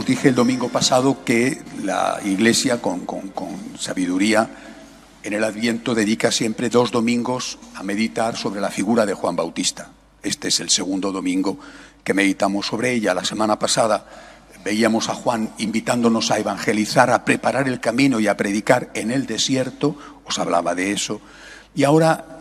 Os dije el domingo pasado que la Iglesia, con sabiduría, en el Adviento dedica siempre 2 domingos a meditar sobre la figura de Juan Bautista. Este es el segundo domingo que meditamos sobre ella. La semana pasada veíamos a Juan invitándonos a evangelizar, a preparar el camino y a predicar en el desierto. Os hablaba de eso. Y ahora,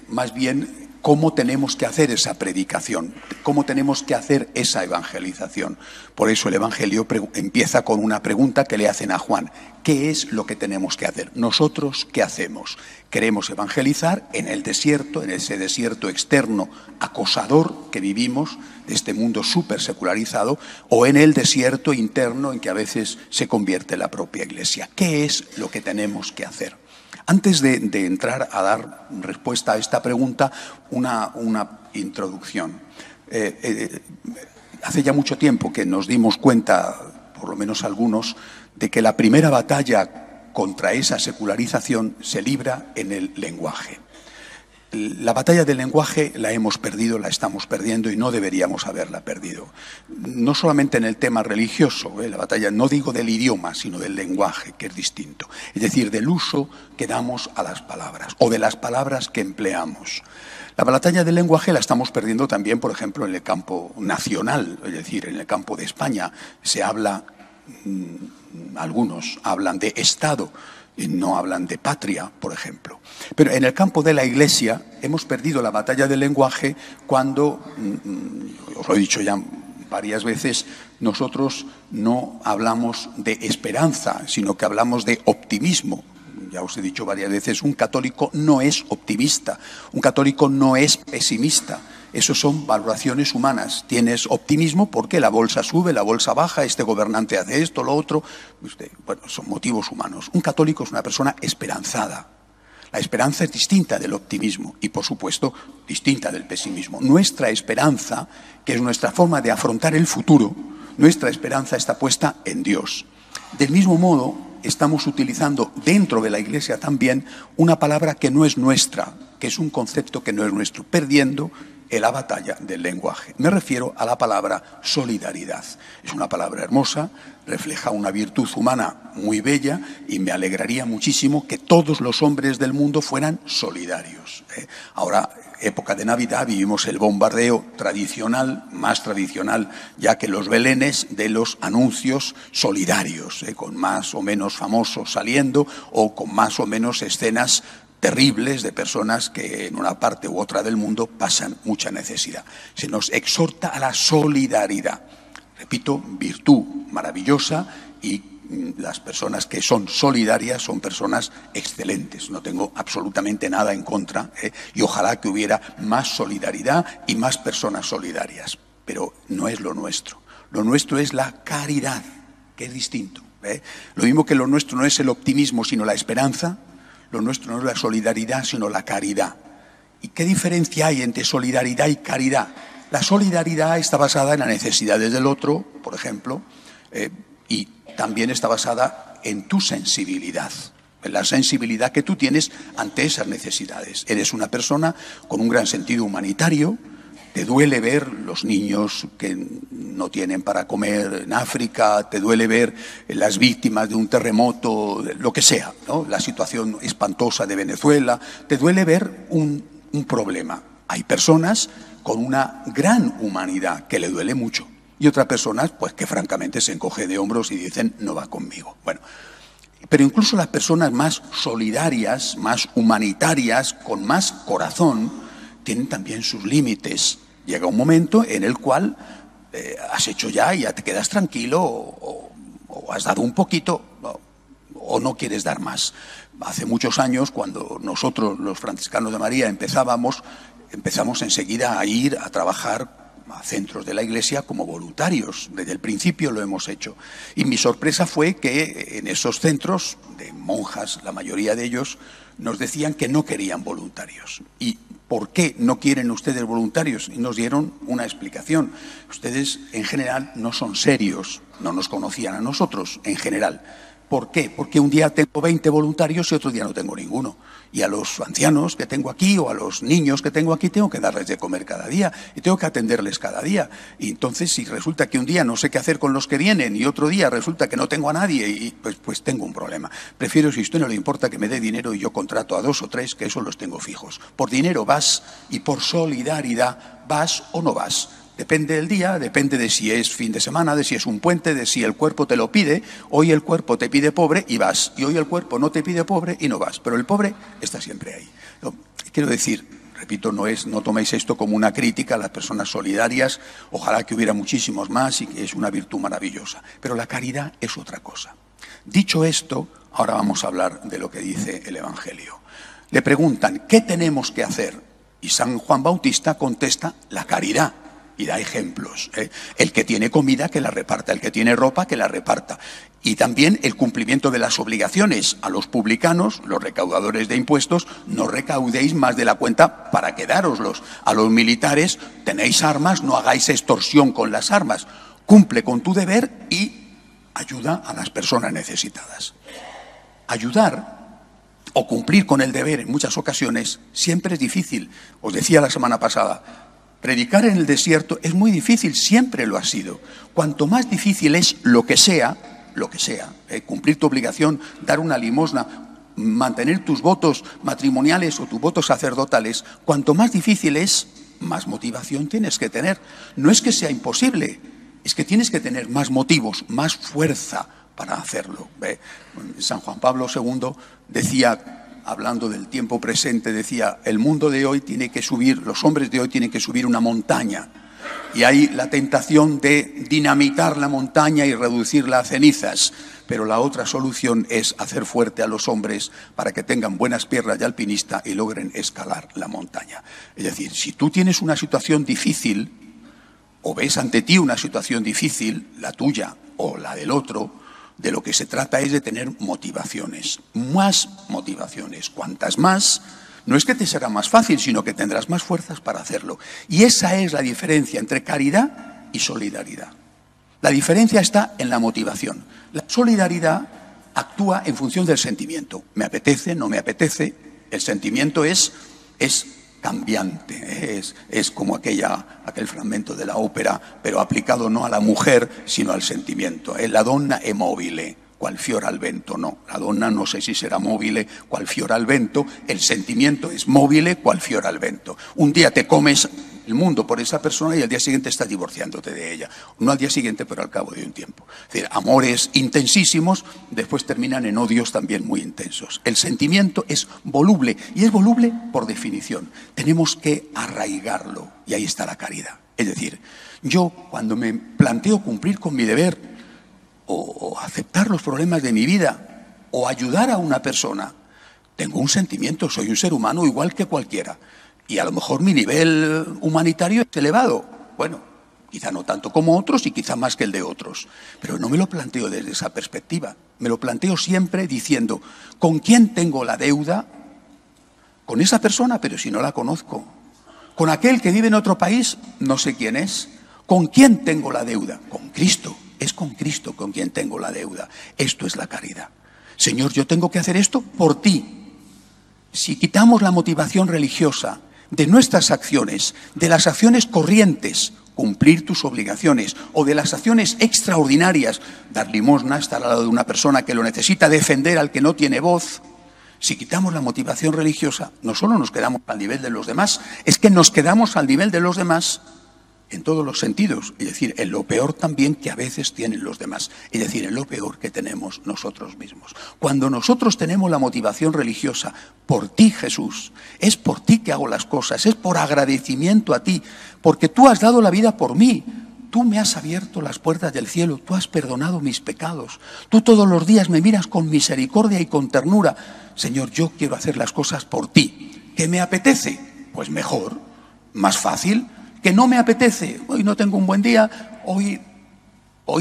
más bien, cómo tenemos que hacer esa predicación, cómo tenemos que hacer esa evangelización. Por eso el Evangelio empieza con una pregunta que le hacen a Juan. ¿Qué es lo que tenemos que hacer? ¿Nosotros qué hacemos? ¿Queremos evangelizar en el desierto, en ese desierto externo acosador que vivimos, de este mundo súper secularizado, o en el desierto interno en que a veces se convierte la propia Iglesia? ¿Qué es lo que tenemos que hacer? Antes de entrar a dar respuesta a esta pregunta, una introducción. Hace ya mucho tiempo que nos dimos cuenta, por lo menos algunos, de que la primera batalla contra esa secularización se libra en el lenguaje. La batalla del lenguaje la hemos perdido, la estamos perdiendo y no deberíamos haberla perdido. No solamente en el tema religioso, la batalla no digo del idioma, sino del lenguaje, que es distinto. Es decir, del uso que damos a las palabras o de las palabras que empleamos. La batalla del lenguaje la estamos perdiendo también, por ejemplo, en el campo nacional, es decir, en el campo de España. Se habla, algunos hablan de Estado, y no hablan de patria, por ejemplo. Pero en el campo de la Iglesia hemos perdido la batalla del lenguaje cuando, os lo he dicho ya varias veces, nosotros no hablamos de esperanza, sino que hablamos de optimismo. Ya os he dicho varias veces, un católico no es optimista, un católico no es pesimista. Eso son valoraciones humanas. Tienes optimismo porque la bolsa sube, la bolsa baja, este gobernante hace esto, lo otro. Bueno, son motivos humanos. Un católico es una persona esperanzada. La esperanza es distinta del optimismo y, por supuesto, distinta del pesimismo. Nuestra esperanza, que es nuestra forma de afrontar el futuro, nuestra esperanza está puesta en Dios. Del mismo modo, estamos utilizando dentro de la Iglesia también una palabra que no es nuestra, que es un concepto que no es nuestro, perdiendo en la batalla del lenguaje. Me refiero a la palabra solidaridad. Es una palabra hermosa, refleja una virtud humana muy bella y me alegraría muchísimo que todos los hombres del mundo fueran solidarios. Ahora, época de Navidad, vivimos el bombardeo tradicional, más tradicional ya que los belenes, de los anuncios solidarios, con más o menos famosos saliendo o con más o menos escenas terribles de personas que en una parte u otra del mundo pasan mucha necesidad. Se nos exhorta a la solidaridad. Repito, virtud maravillosa, y las personas que son solidarias son personas excelentes. No tengo absolutamente nada en contra, y ojalá que hubiera más solidaridad y más personas solidarias. Pero no es lo nuestro. Lo nuestro es la caridad, que es distinto. Lo mismo que lo nuestro no es el optimismo, sino la esperanza. Lo nuestro no es la solidaridad, sino la caridad. ¿Y qué diferencia hay entre solidaridad y caridad? La solidaridad está basada en las necesidades del otro, por ejemplo, y también está basada en tu sensibilidad, en la sensibilidad que tú tienes ante esas necesidades. Eres una persona con un gran sentido humanitario. Te duele ver los niños que no tienen para comer en África, te duele ver las víctimas de un terremoto, lo que sea, ¿no? La situación espantosa de Venezuela, te duele ver un problema. Hay personas con una gran humanidad que le duele mucho y otras personas pues que francamente se encoge de hombros y dicen no va conmigo. Bueno, pero incluso las personas más solidarias, más humanitarias, con más corazón, tienen también sus límites. Llega un momento en el cual has hecho ya te quedas tranquilo o has dado un poquito o no quieres dar más. Hace muchos años, cuando nosotros, los franciscanos de María, empezamos enseguida a ir a trabajar a centros de la Iglesia como voluntarios. Desde el principio lo hemos hecho. Y mi sorpresa fue que en esos centros, de monjas, la mayoría de ellos, nos decían que no querían voluntarios. ¿Y por qué no quieren ustedes voluntarios? Y nos dieron una explicación. Ustedes, en general, no son serios, no nos conocían a nosotros, en general. ¿Por qué? Porque un día tengo 20 voluntarios y otro día no tengo ninguno. Y a los ancianos que tengo aquí o a los niños que tengo aquí tengo que darles de comer cada día y tengo que atenderles cada día. Y entonces si resulta que un día no sé qué hacer con los que vienen y otro día resulta que no tengo a nadie, y pues tengo un problema. Prefiero, si a usted no le importa, que me dé dinero y yo contrato a 2 o 3, que eso los tengo fijos. Por dinero vas y por solidaridad vas o no vas. Depende del día, depende de si es fin de semana, de si es un puente, de si el cuerpo te lo pide. Hoy el cuerpo te pide pobre y vas. Y hoy el cuerpo no te pide pobre y no vas. Pero el pobre está siempre ahí. Quiero decir, repito, no toméis esto como una crítica a las personas solidarias. Ojalá que hubiera muchísimos más y que es una virtud maravillosa. Pero la caridad es otra cosa. Dicho esto, ahora vamos a hablar de lo que dice el Evangelio. Le preguntan, ¿qué tenemos que hacer? Y San Juan Bautista contesta, la caridad. Y da ejemplos. El que tiene comida, que la reparta. El que tiene ropa, que la reparta. Y también el cumplimiento de las obligaciones. A los publicanos, los recaudadores de impuestos, no recaudéis más de la cuenta para quedároslos. A los militares, tenéis armas, no hagáis extorsión con las armas. Cumple con tu deber y ayuda a las personas necesitadas. Ayudar o cumplir con el deber en muchas ocasiones siempre es difícil. Os decía la semana pasada, predicar en el desierto es muy difícil, siempre lo ha sido. Cuanto más difícil es lo que sea, cumplir tu obligación, dar una limosna, mantener tus votos matrimoniales o tus votos sacerdotales, cuanto más difícil es, más motivación tienes que tener. No es que sea imposible, es que tienes que tener más motivos, más fuerza para hacerlo. San Juan Pablo II decía, hablando del tiempo presente, decía, el mundo de hoy tiene que subir, los hombres de hoy tienen que subir una montaña. Y hay la tentación de dinamitar la montaña y reducirla a cenizas. Pero la otra solución es hacer fuerte a los hombres para que tengan buenas piernas de alpinista y logren escalar la montaña. Es decir, si tú tienes una situación difícil, o ves ante ti una situación difícil, la tuya o la del otro, de lo que se trata es de tener motivaciones, más motivaciones. Cuantas más, no es que te será más fácil, sino que tendrás más fuerzas para hacerlo. Y esa es la diferencia entre caridad y solidaridad. La diferencia está en la motivación. La solidaridad actúa en función del sentimiento. Me apetece, no me apetece. El sentimiento es cambiante, es como aquel fragmento de la ópera, pero aplicado no a la mujer, sino al sentimiento. La donna è mobile, qual fior al vento. No, la donna no sé si será mobile, qual fior al vento. El sentimiento es mobile, qual fior al vento. Un día te comes el mundo por esa persona y al día siguiente estás divorciándote de ella. No al día siguiente, pero al cabo de un tiempo. Es decir, amores intensísimos después terminan en odios también muy intensos. El sentimiento es voluble, y es voluble por definición. Tenemos que arraigarlo, y ahí está la caridad. Es decir, yo cuando me planteo cumplir con mi deber, o aceptar los problemas de mi vida, o ayudar a una persona, tengo un sentimiento, soy un ser humano igual que cualquiera. Y a lo mejor mi nivel humanitario es elevado. Bueno, quizá no tanto como otros y quizá más que el de otros. Pero no me lo planteo desde esa perspectiva. Me lo planteo siempre diciendo, ¿con quién tengo la deuda? Con esa persona, pero si no la conozco. Con aquel que vive en otro país, no sé quién es. ¿Con quién tengo la deuda? Con Cristo. Es con Cristo con quien tengo la deuda. Esto es la caridad. Señor, yo tengo que hacer esto por ti. Si quitamos la motivación religiosa de nuestras acciones, de las acciones corrientes, cumplir tus obligaciones, o de las acciones extraordinarias, dar limosna, estar al lado de una persona que lo necesita, defender al que no tiene voz. Si quitamos la motivación religiosa, no solo nos quedamos al nivel de los demás, es que nos quedamos al nivel de los demás en todos los sentidos, es decir, en lo peor también que a veces tienen los demás, es decir, en lo peor que tenemos nosotros mismos. Cuando nosotros tenemos la motivación religiosa, por ti, Jesús, es por ti que hago las cosas, es por agradecimiento a ti, porque tú has dado la vida por mí, tú me has abierto las puertas del cielo, tú has perdonado mis pecados, tú todos los días me miras con misericordia y con ternura. Señor, yo quiero hacer las cosas por ti. ¿Qué me apetece? Pues mejor, más fácil. Que no me apetece, hoy no tengo un buen día, hoy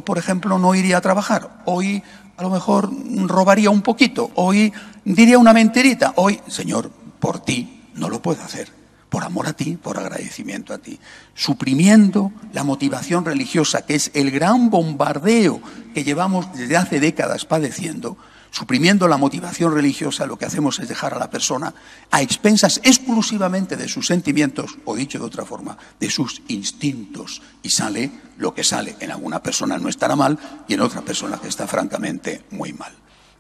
por ejemplo no iría a trabajar, hoy a lo mejor robaría un poquito, hoy diría una mentirita, hoy, Señor, por ti no lo puedo hacer, por amor a ti, por agradecimiento a ti, suprimiendo la motivación religiosa, que es el gran bombardeo que llevamos desde hace décadas padeciendo. Suprimiendo la motivación religiosa, lo que hacemos es dejar a la persona a expensas exclusivamente de sus sentimientos, o dicho de otra forma, de sus instintos. Y sale lo que sale. En alguna persona no estará mal y en otra persona que está francamente muy mal.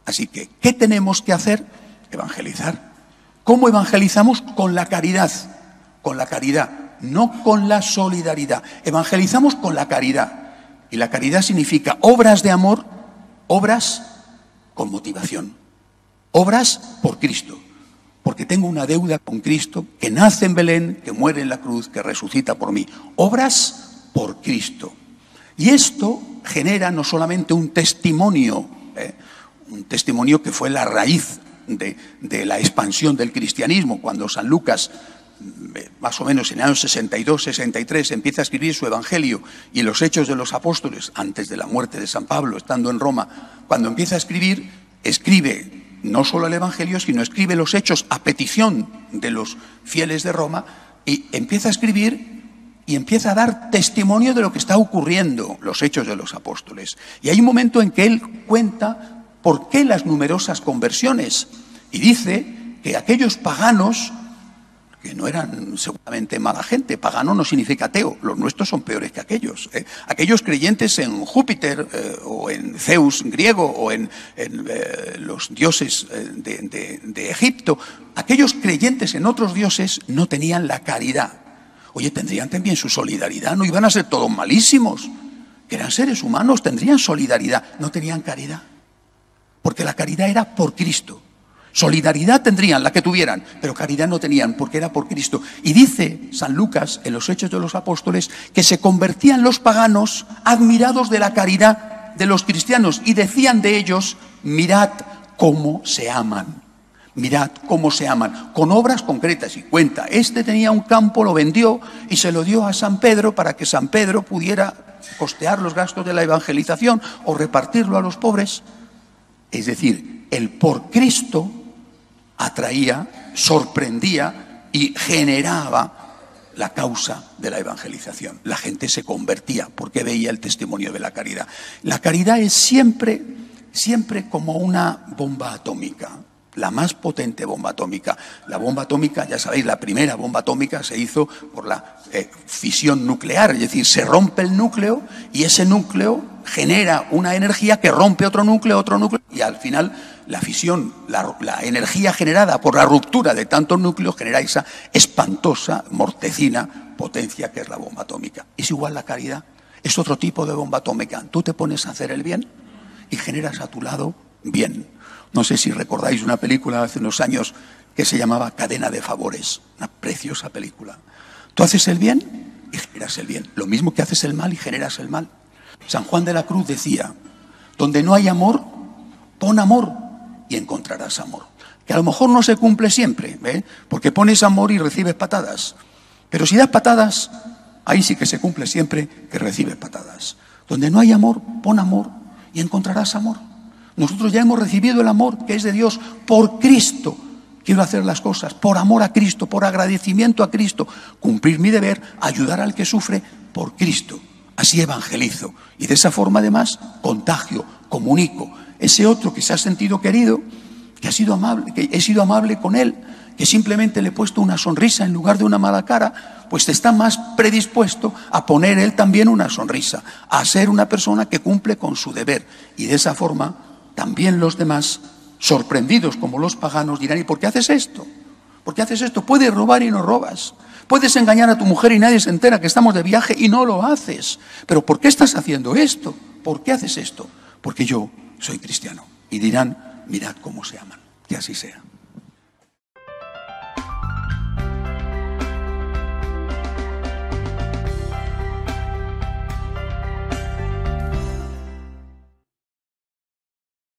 Así que, ¿qué tenemos que hacer? Evangelizar. ¿Cómo evangelizamos? Con la caridad. Con la caridad, no con la solidaridad. Evangelizamos con la caridad. Y la caridad significa obras de amor, obras con motivación, obras por Cristo, porque tengo una deuda con Cristo que nace en Belén, que muere en la cruz, que resucita por mí. Obras por Cristo. Y esto genera no solamente un testimonio que fue la raíz de la expansión del cristianismo, cuando San Lucas, más o menos en el año 62, 63, empieza a escribir su Evangelio y los Hechos de los Apóstoles, antes de la muerte de San Pablo, estando en Roma, cuando empieza a escribe no solo el Evangelio, sino escribe los Hechos a petición de los fieles de Roma, y empieza a escribir y empieza a dar testimonio de lo que está ocurriendo, los Hechos de los Apóstoles. Y hay un momento en que él cuenta por qué las numerosas conversiones, y dice que aquellos paganos, que no eran seguramente mala gente, pagano no significa ateo, los nuestros son peores que aquellos. Aquellos creyentes en Júpiter o en Zeus griego o en los dioses de Egipto, aquellos creyentes en otros dioses no tenían la caridad. Oye, tendrían también su solidaridad, no iban a ser todos malísimos, que eran seres humanos, tendrían solidaridad, no tenían caridad, porque la caridad era por Cristo. Solidaridad tendrían, la que tuvieran, pero caridad no tenían, porque era por Cristo. Y dice San Lucas, en los Hechos de los Apóstoles, que se convertían los paganos admirados de la caridad de los cristianos y decían de ellos: mirad cómo se aman, mirad cómo se aman, con obras concretas. Y cuenta, este tenía un campo, lo vendió y se lo dio a San Pedro para que San Pedro pudiera costear los gastos de la evangelización o repartirlo a los pobres. Es decir, el por Cristo atraía, sorprendía y generaba la causa de la evangelización. La gente se convertía porque veía el testimonio de la caridad. La caridad es siempre como una bomba atómica, la más potente bomba atómica. La bomba atómica, ya sabéis, la primera bomba atómica se hizo por la fisión nuclear, es decir, se rompe el núcleo y ese núcleo genera una energía que rompe otro núcleo y al final la fisión, la energía generada por la ruptura de tantos núcleos genera esa espantosa, mortecina potencia que es la bomba atómica. Es igual la caridad, es otro tipo de bomba atómica. Tú te pones a hacer el bien y generas a tu lado bien. No sé si recordáis una película hace unos años que se llamaba Cadena de Favores, una preciosa película. Tú haces el bien y generas el bien, lo mismo que haces el mal y generas el mal. San Juan de la Cruz decía: donde no hay amor, pon amor y encontrarás amor. Que a lo mejor no se cumple siempre, porque pones amor y recibes patadas. Pero si das patadas, ahí sí que se cumple siempre que recibes patadas. Donde no hay amor, pon amor y encontrarás amor. Nosotros ya hemos recibido el amor que es de Dios por Cristo. Quiero hacer las cosas por amor a Cristo, por agradecimiento a Cristo, cumplir mi deber, ayudar al que sufre por Cristo. Así evangelizo y de esa forma además contagio, comunico. Ese otro que se ha sentido querido, que ha sido amable, que he sido amable con él, que simplemente le he puesto una sonrisa en lugar de una mala cara, pues está más predispuesto a poner él también una sonrisa, a ser una persona que cumple con su deber. Y de esa forma también los demás, sorprendidos como los paganos, dirán: ¿y por qué haces esto? ¿Por qué haces esto? Puedes robar y no robas. Puedes engañar a tu mujer y nadie se entera que estamos de viaje y no lo haces. ¿Pero por qué estás haciendo esto? ¿Por qué haces esto? Porque yo soy cristiano. Y dirán: mirad cómo se aman. Que así sea.